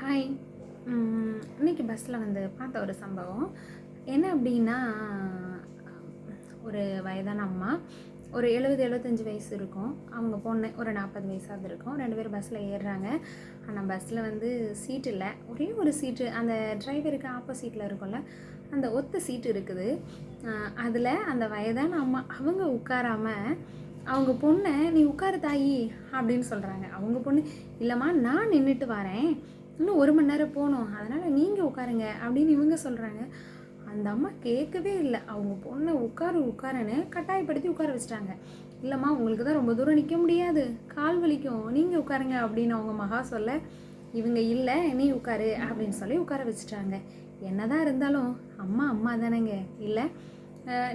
Hi. இன்னைக்கு பஸ்ஸில் பார்த்த ஒரு சம்பவம் என்ன அப்படின்னா, ஒரு வயதான அம்மா, ஒரு 70-75 வயசு இருக்கும். அவங்க பொண்ணு ஒரு 40 வயசாவது இருக்கும். 2 பேரும் பஸ்ஸில் ஏறுறாங்க. ஆனால் பஸ்ஸில் சீட் இல்லை. ஒரே ஒரு சீட்டு அந்த டிரைவருக்கு ஆப்போசிட்டில் இருக்கும்ல, அந்த ஒத்த சீட்டு இருக்குது. அதில் அந்த வயதான அம்மா அவங்க உட்காராமல் அவங்க பொண்ணை நீ உட்காரு தாயி அப்படின்னு சொல்கிறாங்க. அவங்க பொண்ணு இல்லைம்மா நான் நின்றுட்டு வரேன், இன்னும் 1 மணி நேரம் போகணும், அதனால் நீங்கள் உட்காருங்க அப்படின்னு இவங்க சொல்கிறாங்க. அந்த அம்மா கேட்கவே இல்லை. அவங்க பொண்ணை உட்காருன்னு கட்டாயப்படுத்தி உட்கார வச்சிட்டாங்க. இல்லைம்மா உங்களுக்கு தான் ரொம்ப தூரம் நிற்க முடியாது, கால் வலிக்கும், நீங்கள் உட்காருங்க அப்படின்னு அவங்க மகா சொல்ல, இவங்க இல்லை நீ உட்காரு அப்படின்னு சொல்லி உட்கார வச்சுட்டாங்க. என்னதான் இருந்தாலும் அம்மா அம்மா தானேங்க. இல்லை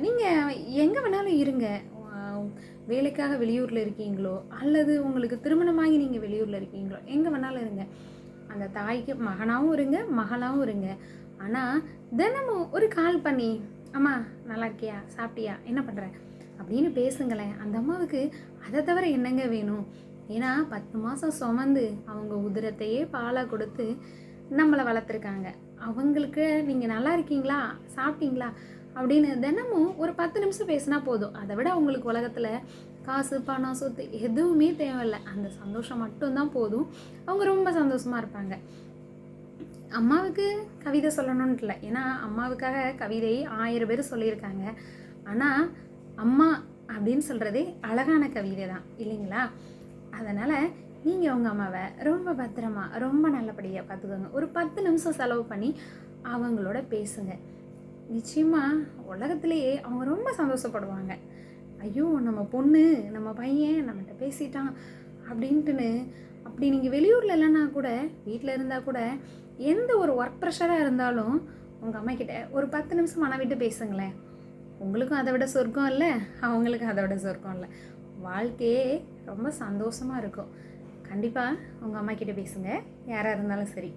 நீங்கள் எங்கே வேணாலும் இருங்க, வேலைக்காக வெளியூரில் இருக்கீங்களோ அல்லது உங்களுக்கு திருமணமாகி நீங்கள் வெளியூரில் இருக்கீங்களோ, எங்கே வேணாலும் இருங்க, அந்த தாய்க்கு மகனாகவும் இருங்க மகளாகவும் இருங்க. ஆனால் தினமும் ஒரு கால் பண்ணி அம்மா நல்லா இருக்கியா, சாப்பிட்டியா, என்ன பண்ணுற அப்படின்னு பேசுங்களேன். அந்த அம்மாவுக்கு அதை தவிர என்னங்க வேணும்? ஏன்னா 10 மாதம் சுமந்து அவங்க உதிரத்தையே பாலாக கொடுத்து நம்மளை வளர்த்துருக்காங்க. அவங்களுக்கு நீங்கள் நல்லா இருக்கீங்களா, சாப்பிட்டீங்களா அப்படின்னு தினமும் ஒரு 10 நிமிஷம் பேசினா போதும். அதை விட அவங்களுக்கு உலகத்தில் காசு பணம் சொத்து எதுவுமே தேவையில்லை. அந்த சந்தோஷம் மட்டும்தான் போதும். அவங்க ரொம்ப சந்தோஷமாக இருப்பாங்க. அம்மாவுக்கு கவிதை சொல்லணும்னு இல்லை, ஏன்னா அம்மாவுக்காக கவிதை 1000 பேர் சொல்லியிருக்காங்க. ஆனால் அம்மா அப்படின்னு சொல்கிறதே அழகான கவிதை தான் இல்லைங்களா? அதனால் நீங்கள் உங்கள் அம்மாவை ரொம்ப பத்திரமா ரொம்ப நல்லபடியாக பார்த்துக்கோங்க. ஒரு 10 நிமிஷம் செலவு பண்ணி அவங்களோட பேசுங்க. நிச்சயமாக உலகத்திலேயே அவங்க ரொம்ப சந்தோஷப்படுவாங்க. ஐயோ நம்ம பொண்ணு நம்ம பையன் நம்மகிட்ட பேசிட்டான் அப்படின்ட்டுன்னு. அப்படி நீங்கள் வெளியூரில் இல்லைன்னா கூட, வீட்டில் இருந்தால் கூட, எந்த ஒரு ஒர்க் ப்ரெஷராக இருந்தாலும் உங்கள் அம்மாக்கிட்ட ஒரு 10 நிமிஷம் மனவிட்டு பேசுங்களேன். உங்களுக்கும் அதை விட சொர்க்கம் இல்லை, அவங்களுக்கும் அதை விட சொர்க்கம் இல்லை. வாழ்க்கையே ரொம்ப சந்தோஷமாக இருக்கும். கண்டிப்பாக உங்கள் அம்மாக்கிட்ட பேசுங்க, யாராக இருந்தாலும் சரி.